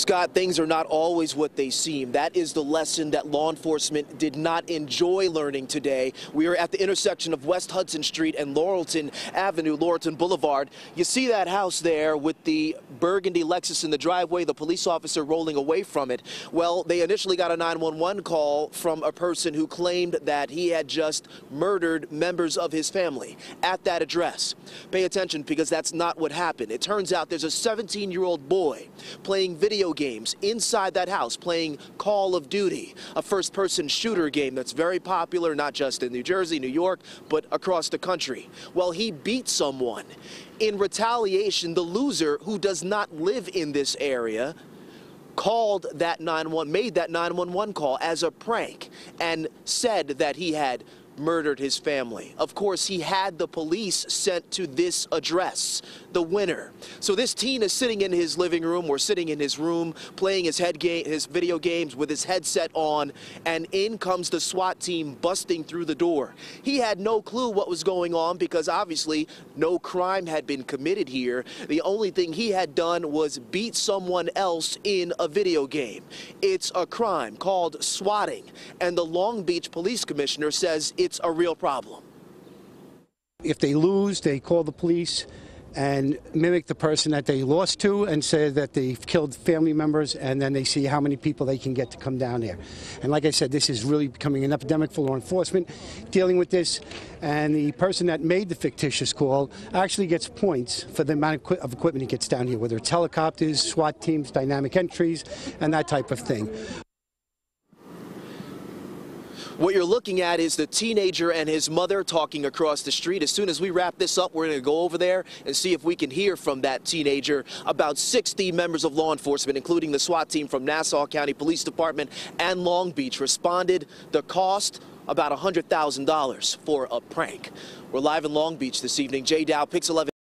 Scott, things are not always what they seem. That is the lesson that law enforcement did not enjoy learning today. We are at the intersection of West Hudson Street and Laurelton Avenue, Laurelton Boulevard. You see that house there with the burgundy Lexus in the driveway, the police officer rolling away from it. Well, they initially got a 911 call from a person who claimed that he had just murdered members of his family at that address. Pay attention, because that's not what happened. It turns out there's a 17-year-old boy playing video games inside that house, playing Call of Duty, a first-person shooter game that's very popular not just in New Jersey, New York, but across the country. Well, he beat someone. In retaliation, the loser, who does not live in this area, made that 911 call as a prank and said that he had murdered his family. Of course, he had the police sent to this address, the winner. So this teen is sitting in his living room or sitting in his room playing his video games with his headset on, and in comes the SWAT team busting through the door. He had no clue what was going on because obviously no crime had been committed here. The only thing he had done was beat someone else in a video game. It's a crime called swatting, and the Long Beach police commissioner says it's a real problem. If they lose, they call the police and mimic the person that they lost to and say that they've killed family members, and then they see how many people they can get to come down there. And like I said, this is really becoming an epidemic for law enforcement dealing with this, and the person that made the fictitious call actually gets points for the amount of equipment he gets down here, whether it's helicopters, SWAT teams, dynamic entries, and that type of thing. What you're looking at is the teenager and his mother talking across the street. As soon as we wrap this up, we're going to go over there and see if we can hear from that teenager. About 60 members of law enforcement, including the SWAT team from Nassau County Police Department and Long Beach, responded. The cost, about $100,000 for a prank. We're live in Long Beach this evening. Jay Dow, Pix 11.